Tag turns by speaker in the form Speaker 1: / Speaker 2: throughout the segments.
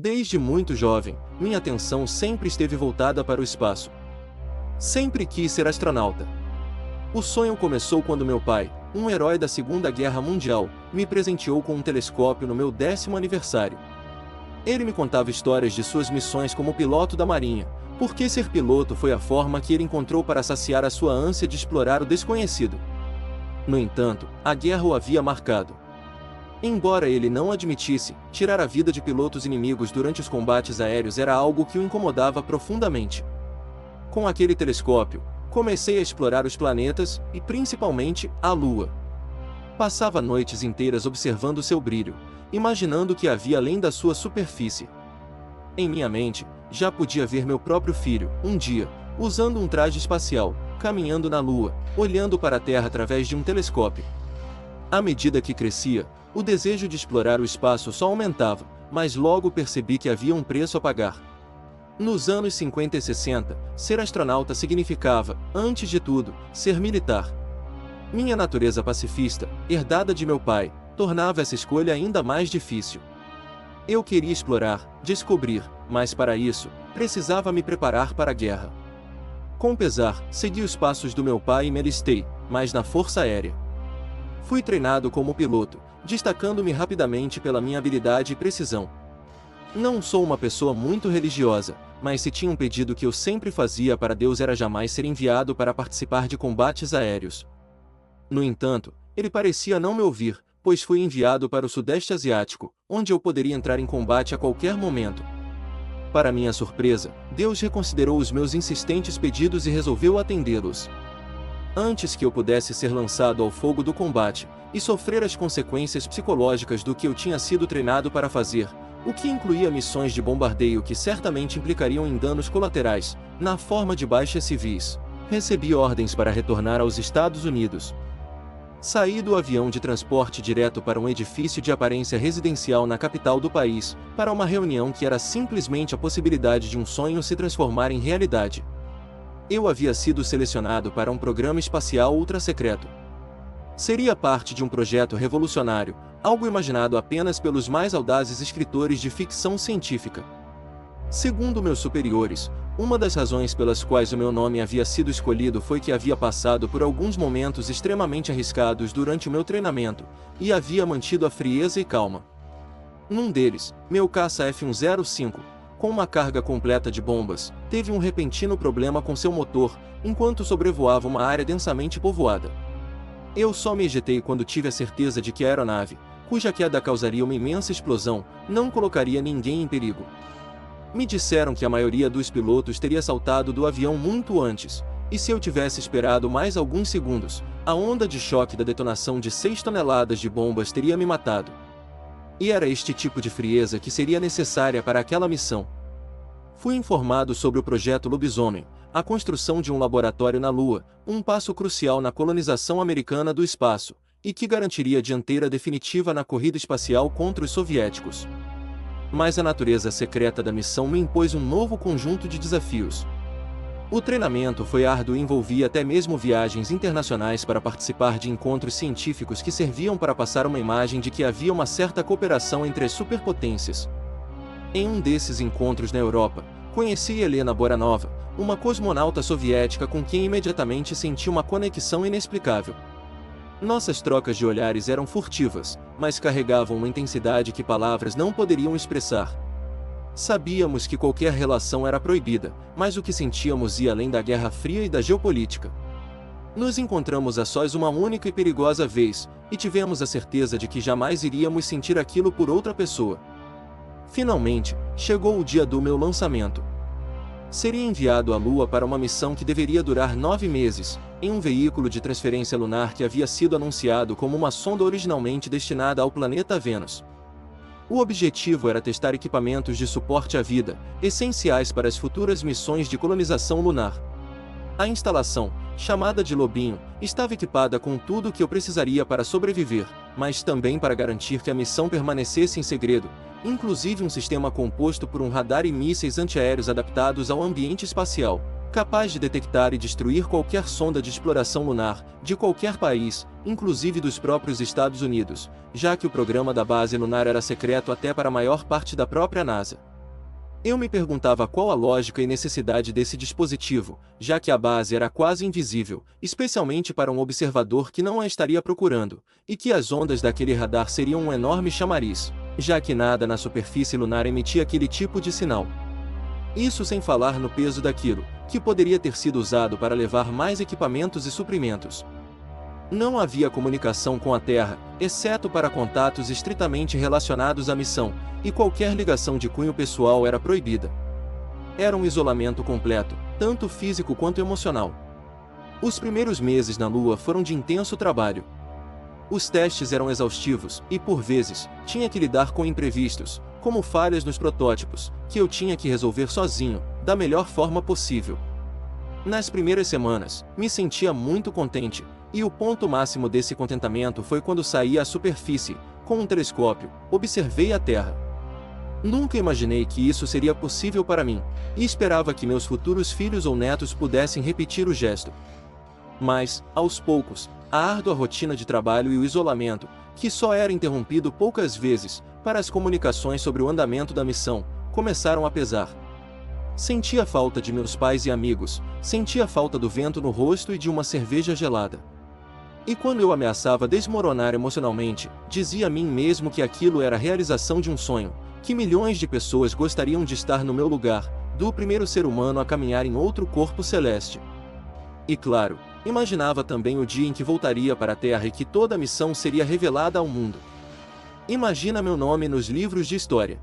Speaker 1: Desde muito jovem, minha atenção sempre esteve voltada para o espaço. Sempre quis ser astronauta. O sonho começou quando meu pai, um herói da Segunda Guerra Mundial, me presenteou com um telescópio no meu 10º aniversário. Ele me contava histórias de suas missões como piloto da Marinha, porque ser piloto foi a forma que ele encontrou para saciar a sua ânsia de explorar o desconhecido. No entanto, a guerra o havia marcado. Embora ele não admitisse, tirar a vida de pilotos inimigos durante os combates aéreos era algo que o incomodava profundamente. Com aquele telescópio, comecei a explorar os planetas e, principalmente, a Lua. Passava noites inteiras observando seu brilho, imaginando o que havia além da sua superfície. Em minha mente, já podia ver meu próprio filho, um dia, usando um traje espacial, caminhando na Lua, olhando para a Terra através de um telescópio. À medida que crescia, o desejo de explorar o espaço só aumentava, mas logo percebi que havia um preço a pagar. Nos anos 50 e 60, ser astronauta significava, antes de tudo, ser militar. Minha natureza pacifista, herdada de meu pai, tornava essa escolha ainda mais difícil. Eu queria explorar, descobrir, mas para isso, precisava me preparar para a guerra. Com pesar, segui os passos do meu pai e me alistei, mas na Força Aérea. Fui treinado como piloto, destacando-me rapidamente pela minha habilidade e precisão. Não sou uma pessoa muito religiosa, mas se tinha um pedido que eu sempre fazia para Deus era jamais ser enviado para participar de combates aéreos. No entanto, ele parecia não me ouvir, pois fui enviado para o Sudeste Asiático, onde eu poderia entrar em combate a qualquer momento. Para minha surpresa, Deus reconsiderou os meus insistentes pedidos e resolveu atendê-los. Antes que eu pudesse ser lançado ao fogo do combate, e sofrer as consequências psicológicas do que eu tinha sido treinado para fazer, o que incluía missões de bombardeio que certamente implicariam em danos colaterais, na forma de baixas civis, recebi ordens para retornar aos Estados Unidos. Saí do avião de transporte direto para um edifício de aparência residencial na capital do país, para uma reunião que era simplesmente a possibilidade de um sonho se transformar em realidade. Eu havia sido selecionado para um programa espacial ultra-secreto. Seria parte de um projeto revolucionário, algo imaginado apenas pelos mais audazes escritores de ficção científica. Segundo meus superiores, uma das razões pelas quais o meu nome havia sido escolhido foi que havia passado por alguns momentos extremamente arriscados durante o meu treinamento, e havia mantido a frieza e calma. Num deles, meu caça F-105, com uma carga completa de bombas, teve um repentino problema com seu motor, enquanto sobrevoava uma área densamente povoada. Eu só me ejetei quando tive a certeza de que a aeronave, cuja queda causaria uma imensa explosão, não colocaria ninguém em perigo. Me disseram que a maioria dos pilotos teria saltado do avião muito antes, e se eu tivesse esperado mais alguns segundos, a onda de choque da detonação de 6 toneladas de bombas teria me matado. E era este tipo de frieza que seria necessária para aquela missão. Fui informado sobre o projeto Lobisomem, a construção de um laboratório na Lua, um passo crucial na colonização americana do espaço, e que garantiria a dianteira definitiva na corrida espacial contra os soviéticos. Mas a natureza secreta da missão me impôs um novo conjunto de desafios. O treinamento foi árduo e envolvia até mesmo viagens internacionais para participar de encontros científicos que serviam para passar uma imagem de que havia uma certa cooperação entre as superpotências. Em um desses encontros na Europa, conheci Helena Boranova, uma cosmonauta soviética com quem imediatamente senti uma conexão inexplicável. Nossas trocas de olhares eram furtivas, mas carregavam uma intensidade que palavras não poderiam expressar. Sabíamos que qualquer relação era proibida, mas o que sentíamos ia além da Guerra Fria e da geopolítica. Nos encontramos a sós uma única e perigosa vez, e tivemos a certeza de que jamais iríamos sentir aquilo por outra pessoa. Finalmente, chegou o dia do meu lançamento. Seria enviado à Lua para uma missão que deveria durar 9 meses, em um veículo de transferência lunar que havia sido anunciado como uma sonda originalmente destinada ao planeta Vênus. O objetivo era testar equipamentos de suporte à vida, essenciais para as futuras missões de colonização lunar. A instalação, chamada de Lobinho, estava equipada com tudo o que eu precisaria para sobreviver, mas também para garantir que a missão permanecesse em segredo, inclusive um sistema composto por um radar e mísseis antiaéreos adaptados ao ambiente espacial, capaz de detectar e destruir qualquer sonda de exploração lunar, de qualquer país, inclusive dos próprios Estados Unidos, já que o programa da base lunar era secreto até para a maior parte da própria NASA. Eu me perguntava qual a lógica e necessidade desse dispositivo, já que a base era quase invisível, especialmente para um observador que não a estaria procurando, e que as ondas daquele radar seriam um enorme chamariz, já que nada na superfície lunar emitia aquele tipo de sinal. Isso sem falar no peso daquilo, que poderia ter sido usado para levar mais equipamentos e suprimentos. Não havia comunicação com a Terra, exceto para contatos estritamente relacionados à missão, e qualquer ligação de cunho pessoal era proibida. Era um isolamento completo, tanto físico quanto emocional. Os primeiros meses na Lua foram de intenso trabalho. Os testes eram exaustivos, e por vezes, tinha que lidar com imprevistos, como falhas nos protótipos, que eu tinha que resolver sozinho, da melhor forma possível. Nas primeiras semanas, me sentia muito contente, e o ponto máximo desse contentamento foi quando saí à superfície, com um telescópio, observei a Terra. Nunca imaginei que isso seria possível para mim, e esperava que meus futuros filhos ou netos pudessem repetir o gesto. Mas, aos poucos, a árdua rotina de trabalho e o isolamento, que só era interrompido poucas vezes, para as comunicações sobre o andamento da missão, começaram a pesar. Sentia falta de meus pais e amigos, sentia falta do vento no rosto e de uma cerveja gelada. E quando eu ameaçava desmoronar emocionalmente, dizia a mim mesmo que aquilo era a realização de um sonho, que milhões de pessoas gostariam de estar no meu lugar, do primeiro ser humano a caminhar em outro corpo celeste. E claro, imaginava também o dia em que voltaria para a Terra e que toda a missão seria revelada ao mundo. Imagina meu nome nos livros de história.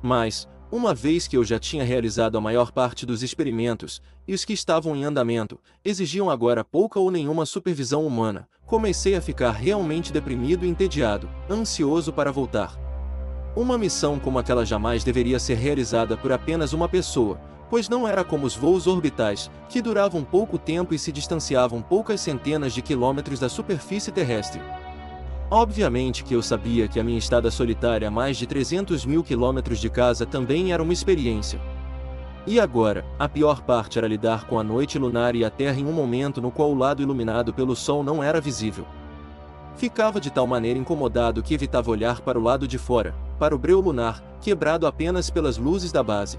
Speaker 1: Mas, uma vez que eu já tinha realizado a maior parte dos experimentos, e os que estavam em andamento, exigiam agora pouca ou nenhuma supervisão humana, comecei a ficar realmente deprimido e entediado, ansioso para voltar. Uma missão como aquela jamais deveria ser realizada por apenas uma pessoa, pois não era como os voos orbitais, que duravam pouco tempo e se distanciavam poucas centenas de quilômetros da superfície terrestre. Obviamente que eu sabia que a minha estada solitária a mais de 300 mil quilômetros de casa também era uma experiência. E agora, a pior parte era lidar com a noite lunar e a Terra em um momento no qual o lado iluminado pelo Sol não era visível. Ficava de tal maneira incomodado que evitava olhar para o lado de fora, para o breu lunar, quebrado apenas pelas luzes da base.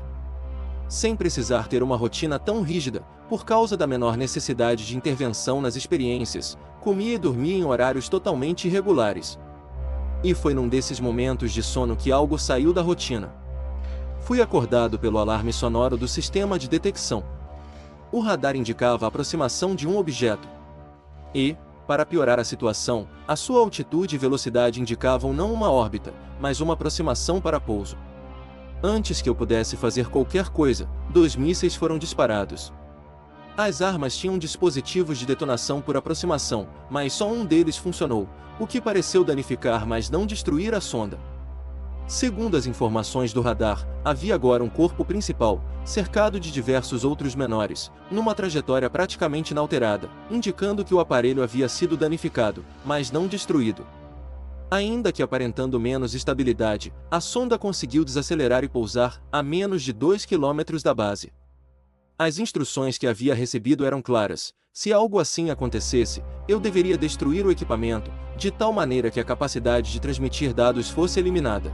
Speaker 1: Sem precisar ter uma rotina tão rígida, por causa da menor necessidade de intervenção nas experiências, comia e dormia em horários totalmente irregulares. E foi num desses momentos de sono que algo saiu da rotina. Fui acordado pelo alarme sonoro do sistema de detecção. O radar indicava a aproximação de um objeto. E, para piorar a situação, a sua altitude e velocidade indicavam não uma órbita, mas uma aproximação para pouso. Antes que eu pudesse fazer qualquer coisa, 2 mísseis foram disparados. As armas tinham dispositivos de detonação por aproximação, mas só um deles funcionou, o que pareceu danificar mas não destruir a sonda. Segundo as informações do radar, havia agora um corpo principal, cercado de diversos outros menores, numa trajetória praticamente inalterada, indicando que o aparelho havia sido danificado, mas não destruído. Ainda que aparentando menos estabilidade, a sonda conseguiu desacelerar e pousar a menos de 2 km da base. As instruções que havia recebido eram claras: se algo assim acontecesse, eu deveria destruir o equipamento, de tal maneira que a capacidade de transmitir dados fosse eliminada.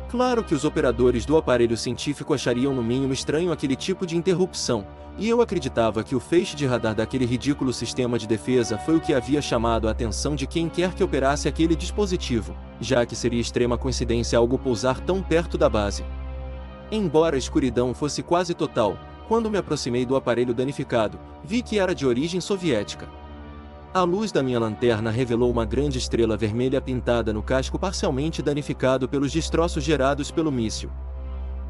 Speaker 1: Claro que os operadores do aparelho científico achariam no mínimo estranho aquele tipo de interrupção, e eu acreditava que o feixe de radar daquele ridículo sistema de defesa foi o que havia chamado a atenção de quem quer que operasse aquele dispositivo, já que seria extrema coincidência algo pousar tão perto da base. Embora a escuridão fosse quase total, quando me aproximei do aparelho danificado, vi que era de origem soviética. A luz da minha lanterna revelou uma grande estrela vermelha pintada no casco parcialmente danificado pelos destroços gerados pelo míssil.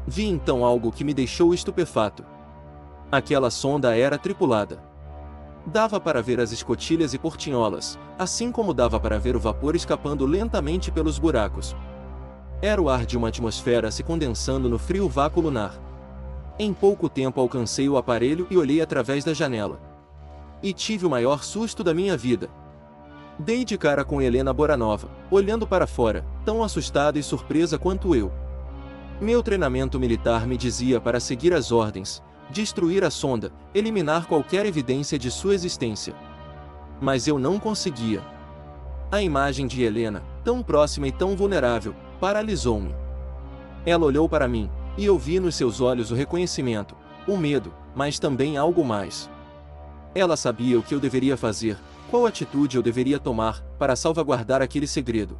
Speaker 1: Vi então algo que me deixou estupefato. Aquela sonda era tripulada. Dava para ver as escotilhas e portinholas, assim como dava para ver o vapor escapando lentamente pelos buracos. Era o ar de uma atmosfera se condensando no frio vácuo lunar. Em pouco tempo alcancei o aparelho e olhei através da janela. E tive o maior susto da minha vida. Dei de cara com Helena Boranova, olhando para fora, tão assustada e surpresa quanto eu. Meu treinamento militar me dizia para seguir as ordens, destruir a sonda, eliminar qualquer evidência de sua existência. Mas eu não conseguia. A imagem de Helena, tão próxima e tão vulnerável, paralisou-me. Ela olhou para mim, e eu vi nos seus olhos o reconhecimento, o medo, mas também algo mais. Ela sabia o que eu deveria fazer, qual atitude eu deveria tomar para salvaguardar aquele segredo.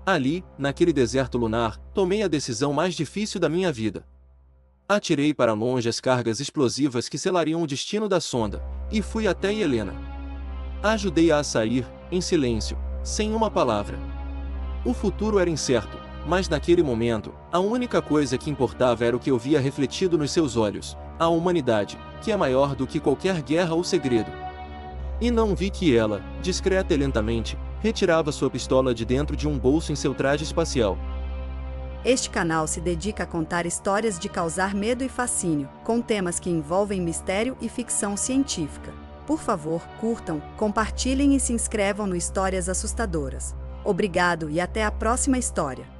Speaker 1: Ali, naquele deserto lunar, tomei a decisão mais difícil da minha vida. Atirei para longe as cargas explosivas que selariam o destino da sonda, e fui até Helena. Ajudei-a a sair, em silêncio, sem uma palavra. O futuro era incerto, mas naquele momento, a única coisa que importava era o que eu via refletido nos seus olhos, a humanidade, que é maior do que qualquer guerra ou segredo. E não vi que ela, discreta e lentamente, retirava sua pistola de dentro de um bolso em seu traje espacial.
Speaker 2: Este canal se dedica a contar histórias de causar medo e fascínio, com temas que envolvem mistério e ficção científica. Por favor, curtam, compartilhem e se inscrevam no Histórias Assustadoras. Obrigado e até a próxima história.